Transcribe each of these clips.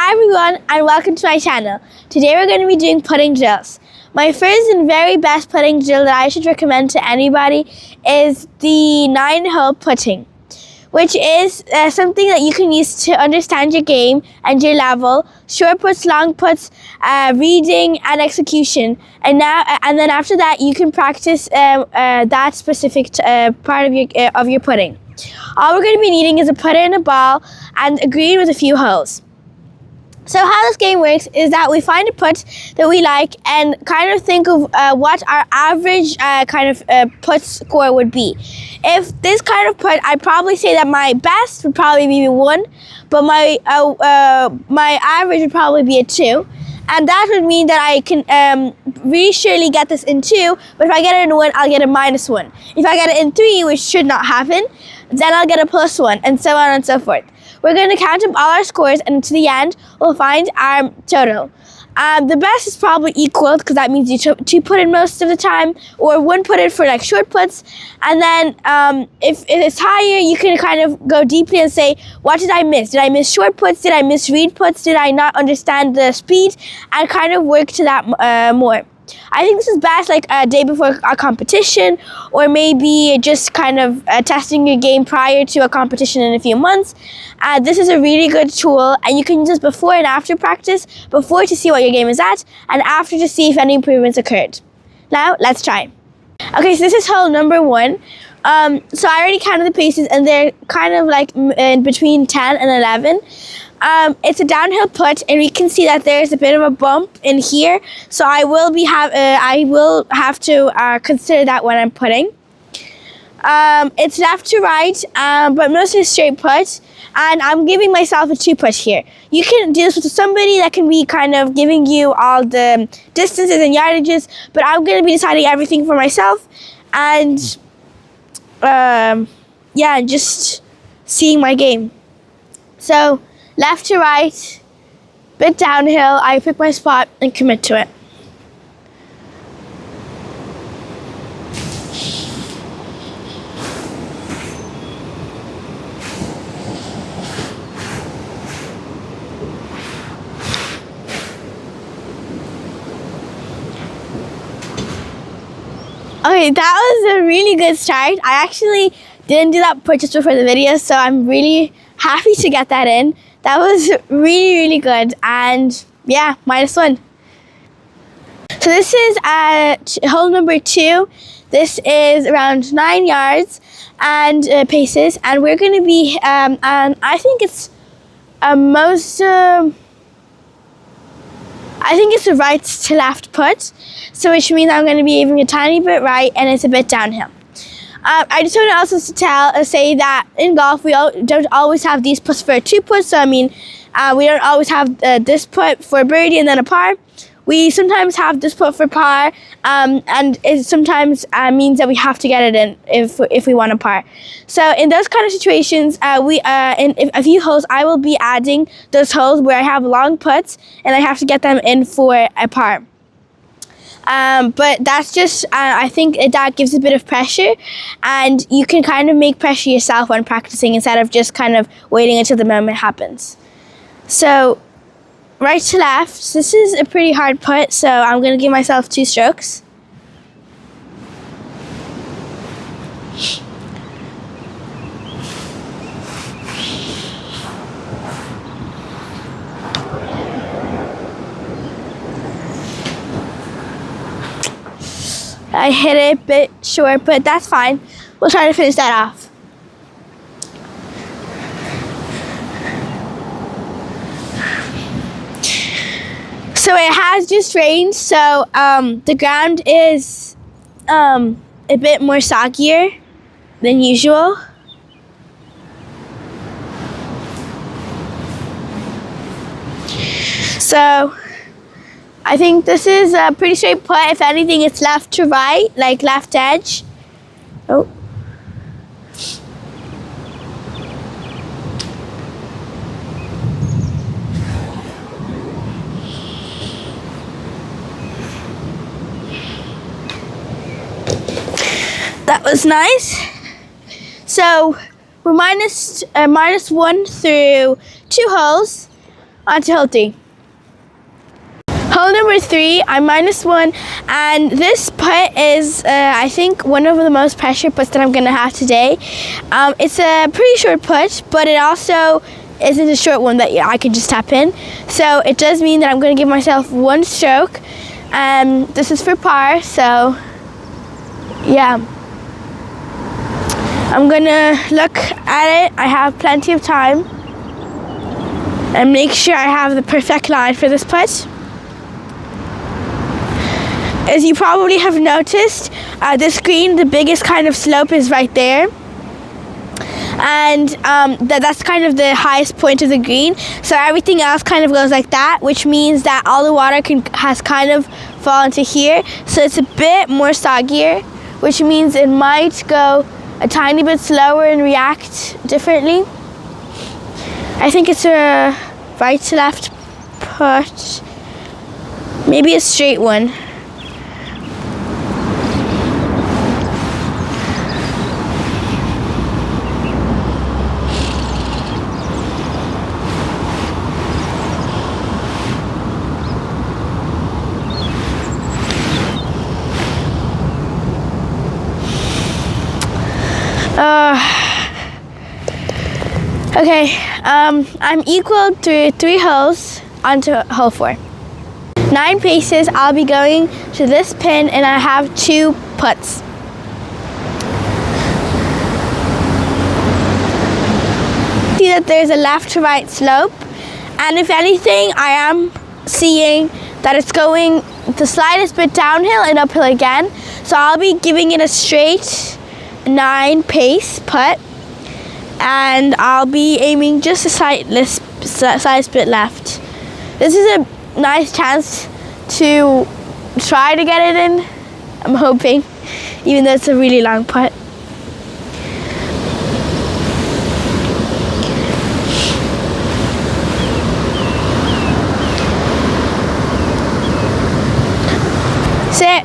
Hi everyone and welcome to my channel. Today we're going to be doing putting drills. My first and very best putting drill that I should recommend to anybody is the 9-hole putting, which is something that you can use to understand your game and your level, short puts, long puts, reading and execution. And then after that you can practice that specific part of your putting. All we're going to be needing is a putter and a ball and a green with a few holes. So how this game works is that we find a putt that we like and kind of think of what our average putt score would be. If this kind of putt, I'd probably say that my best would probably be a 1, but my average would probably be a 2. And that would mean that I can really surely get this in 2, but if I get it in 1, I'll get a -1. If I get it in 3, which should not happen, then I'll get a +1, and so on and so forth. We're going to count up all our scores, and to the end, we'll find our total. The best is probably equal, because that means you two put in most of the time, or 1 put in for like short puts. And then if it's higher, you can kind of go deeply and say, what did I miss? Did I miss short puts? Did I miss read puts? Did I not understand the speed? And kind of work to that more. I think this is best like a day before a competition, or maybe just kind of testing your game prior to a competition in a few months. This is a really good tool, and you can use this before and after practice, before to see what your game is at, and after to see if any improvements occurred. Now, let's try. Okay, so this is hole number 1. So I already counted the paces, and they're kind of like in between 10 and 11. It's a downhill putt, and we can see that there's a bit of a bump in here, so I will have to consider that when I'm putting. It's left to right, but mostly a straight putt, and I'm giving myself a 2 putt here. You can do this with somebody that can be kind of giving you all the distances and yardages, but I'm going to be deciding everything for myself, and yeah, just seeing my game. So left to right, bit downhill, I pick my spot and commit to it. Okay, that was a really good start. I actually didn't do that putt just before the video, so I'm really happy to get that in. That was really, really good, and yeah, -1. So this is hole number 2. This is around 9 yards and paces, and we're going to be, and I think it's I think it's a right to left putt, so which means I'm going to be aiming a tiny bit right, and it's a bit downhill. I just want to also say that in golf we don't always have these putts for 2 putts. So I mean, we don't always have this putt for birdie and then a par. We sometimes have this putt for par, and it sometimes means that we have to get it in if we want a par. So in those kind of situations, in a few holes, I will be adding those holes where I have long putts and I have to get them in for a par. But that's just, I think that gives a bit of pressure, and you can kind of make pressure yourself when practicing instead of just kind of waiting until the moment happens. So right to left, this is a pretty hard putt, so I'm going to give myself 2 strokes. I hit it a bit short, but that's fine. We'll try to finish that off. So it has just rained, so the ground is a bit more soggier than usual. So I think this is a pretty straight putt. If anything, it's left to right, like left edge. Oh. That was nice. So we're minus 1 through 2 holes. On to hole 3. Hole number 3, I'm -1, and this putt is, I think, one of the most pressure putts that I'm going to have today. It's a pretty short putt, but it also isn't a short one that I can just tap in. So it does mean that I'm going to give myself 1 stroke. This is for par, so yeah. I'm going to look at it. I have plenty of time. And make sure I have the perfect line for this putt. As you probably have noticed, this green, the biggest kind of slope is right there. And that's kind of the highest point of the green. So everything else kind of goes like that, which means that all the water has kind of fallen to here. So it's a bit more soggier, which means it might go a tiny bit slower and react differently. I think it's a right to left putt, maybe a straight one. Okay, I'm equal through 3 holes onto hole 4. 9 paces, I'll be going to this pin and I have 2 putts. See that there's a left to right slope, and if anything, I am seeing that it's going the slightest bit downhill and uphill again. So I'll be giving it a straight 9 pace putt, and I'll be aiming just a slightest bit left. This is a nice chance to try to get it in, I'm hoping, even though it's a really long putt. Sit.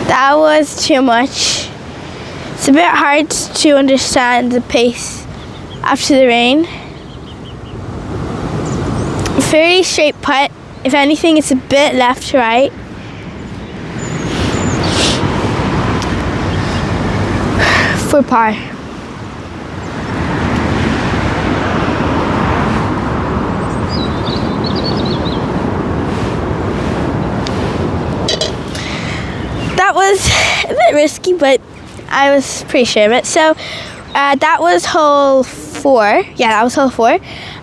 That was too much. It's a bit hard to understand the pace after the rain. Very straight putt. If anything, it's a bit left to right. For par. That was a bit risky, but I was pretty sure of it. So that was hole 4. Yeah, that was hole 4.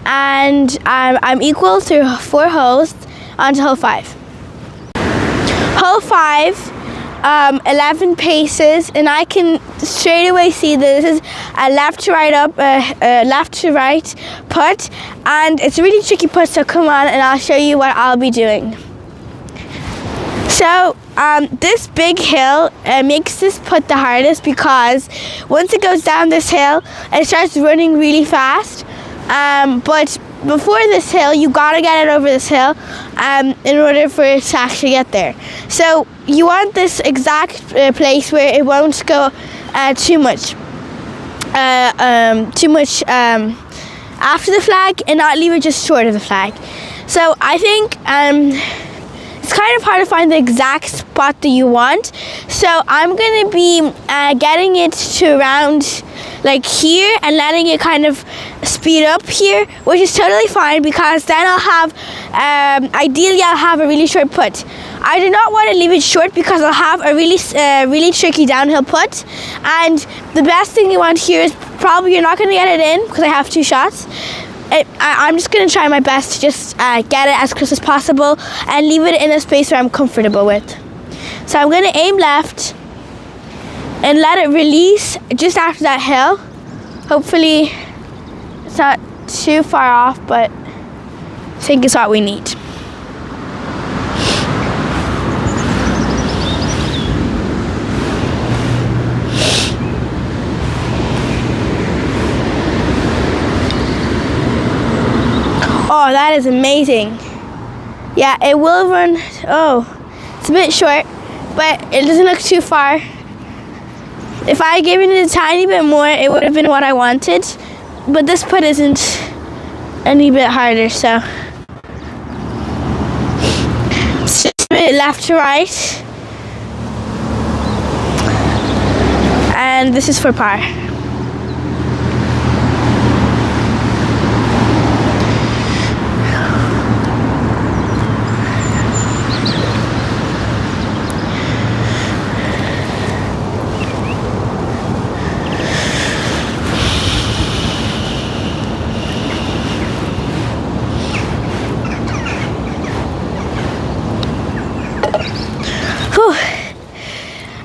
And I'm equal through 4 holes onto hole 5. Hole 5, 11 paces, and I can straight away see that this is a left to right putt, and it's a really tricky putt. So come on, and I'll show you what I'll be doing. So this big hill makes this putt the hardest, because once it goes down this hill, it starts running really fast. But before this hill, you gotta get it over this hill in order for it to actually get there. So you want this exact place where it won't go too much after the flag, and not leave it just short of the flag. So I think it's kind of hard to find the exact spot that you want. So I'm going to be getting it to around like here and letting it kind of speed up here, which is totally fine, because then I'll have, ideally I'll have a really short putt. I do not want to leave it short, because I'll have a really tricky downhill putt. And the best thing you want here is probably you're not going to get it in, because I have 2 shots. I'm just going to try my best to just get it as close as possible and leave it in a space where I'm comfortable with. So I'm going to aim left and let it release just after that hill. Hopefully it's not too far off, but I think it's what we need. Oh, that is amazing. Yeah, it will run. Oh, it's a bit short, but it doesn't look too far. If I had given it a tiny bit more, it would have been what I wanted. But this putt isn't any bit harder, so just a bit left to right, and this is for par.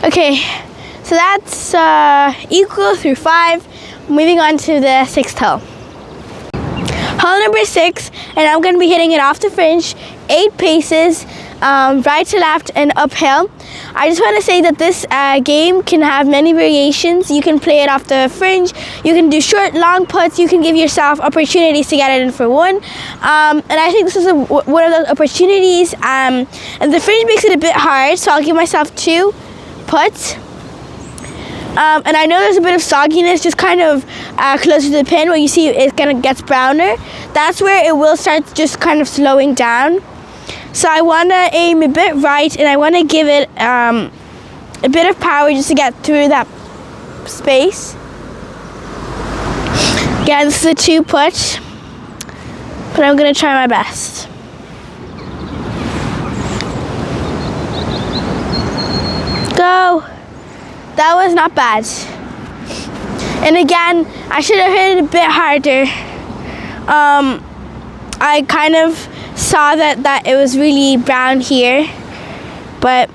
Okay, so that's equal through 5. Moving on to the 6th hole. Hole number 6, and I'm going to be hitting it off the fringe, 8 paces, right to left and uphill. I just want to say that this game can have many variations. You can play it off the fringe, you can do short, long putts, you can give yourself opportunities to get it in for one. And I think this is one of those opportunities. And the fringe makes it a bit hard, so I'll give myself 2 putts. And I know there's a bit of sogginess just kind of closer to the pin where you see it kind of gets browner. That's where it will start just kind of slowing down. So I want to aim a bit right, and I want to give it a bit of power just to get through that space. Yeah, this is a 2 putt, but I'm going to try my best. Go! That was not bad. And again, I should have hit it a bit harder. I kind of saw that it was really brown here, but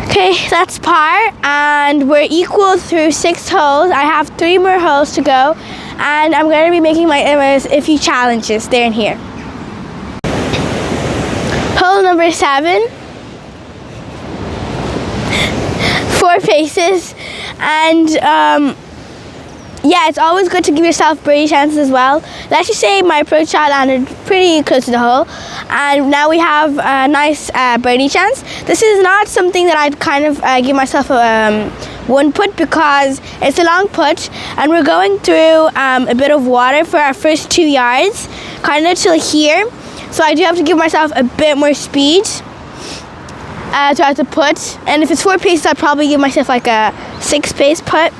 okay, that's par, and we're equal through 6 holes. I have 3 more holes to go, and I'm going to be making a few challenges there and here. Hole number 7, 4 paces, and yeah, it's always good to give yourself birdie chances as well. Let's just say my approach shot landed pretty close to the hole, and now we have a nice birdie chance. This is not something that I'd kind of give myself a 1 putt, because it's a long putt, and we're going through a bit of water for our first 2 yards, kind of till here. So I do have to give myself a bit more speed throughout the putt. And if it's 4 paces, I'd probably give myself like a 6 pace putt.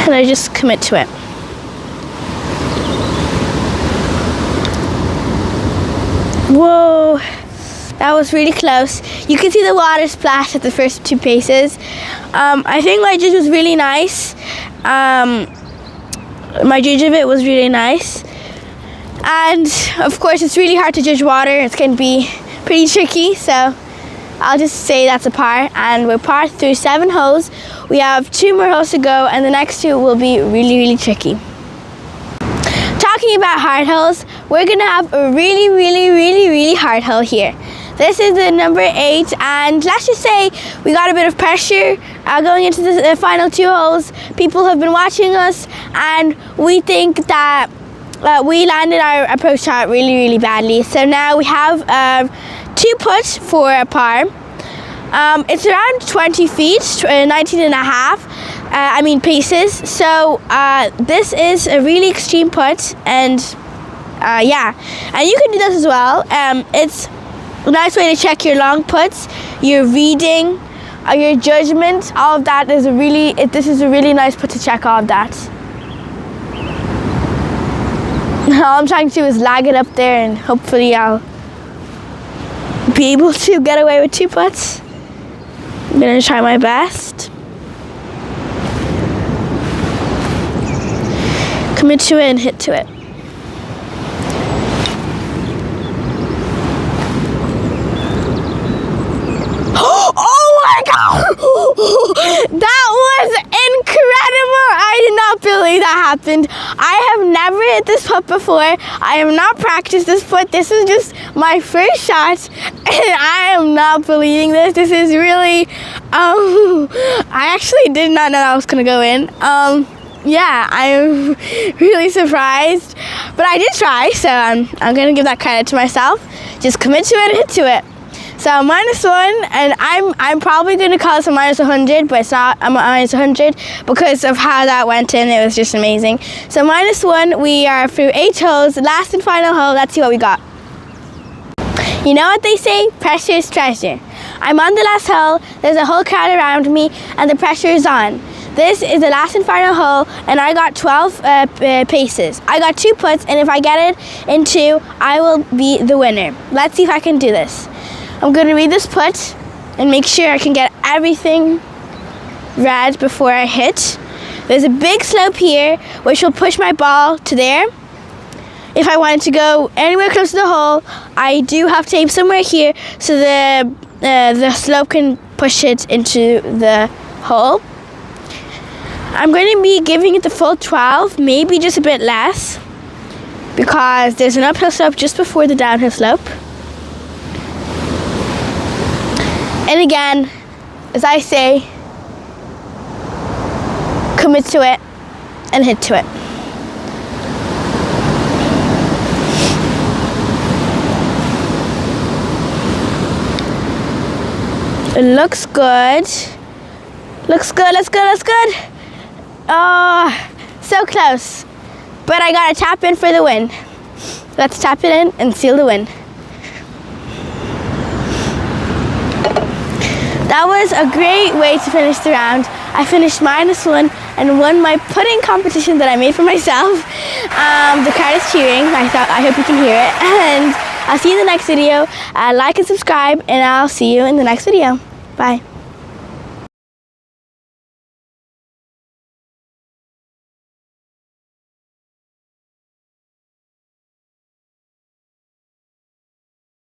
And I just commit to it. Whoa, that was really close. You can see the water splash at the first 2 paces. I think my judge was really nice. My judge of it was really nice. And of course, it's really hard to judge water. It's going to be pretty tricky, so I'll just say that's a par, and we're par through 7 holes. We have 2 more holes to go, and the next 2 will be really, really tricky. Talking about hard holes, we're going to have a really, really, really, really hard hole here. This is the number 8, and let's just say we got a bit of pressure going into the final 2 holes. People have been watching us, and we think that we landed our approach shot really, really badly. So now we have 2 putts for a par. It's around 20 feet, 19 and a half, paces. So this is a really extreme putt, and yeah, and you can do this as well. It's a nice way to check your long putts, your reading, your judgment. All of that is this is a really nice putt to check all of that. All I'm trying to do is lag it up there, and hopefully I'll be able to get away with 2 putts. I'm gonna try my best. Commit to it and hit to it. Oh my God! That was incredible! I did not believe that happened. I have never hit this putt before. I have not practiced this putt. This is just my first shot, and I am not believing this. This is really, I actually did not know that was gonna go in. Yeah, I am really surprised, but I did try, so I'm gonna give that credit to myself. Just commit to it and hit to it. So -1, and I'm probably going to call this a -100, but it's not a -100 because of how that went in. It was just amazing. So -1, we are through 8 holes. Last and final hole. Let's see what we got. You know what they say? Pressure is treasure. I'm on the last hole. There's a whole crowd around me, and the pressure is on. This is the last and final hole, and I got 12 paces. I got 2 putts, and if I get it in 2, I will be the winner. Let's see if I can do this. I'm going to read this putt and make sure I can get everything read before I hit. There's a big slope here, which will push my ball to there. If I wanted to go anywhere close to the hole, I do have tape somewhere here so the slope can push it into the hole. I'm going to be giving it the full 12, maybe just a bit less, because there's an uphill slope just before the downhill slope. And again, as I say, commit to it and hit to it. It looks good. Looks good, looks good, looks good. Oh, so close. But I gotta tap in for the win. Let's tap it in and seal the win. That was a great way to finish the round. I finished -1 and won my putting competition that I made for myself. The crowd is cheering. I hope you can hear it. And I'll see you in the next video. Like and subscribe, and I'll see you in the next video. Bye.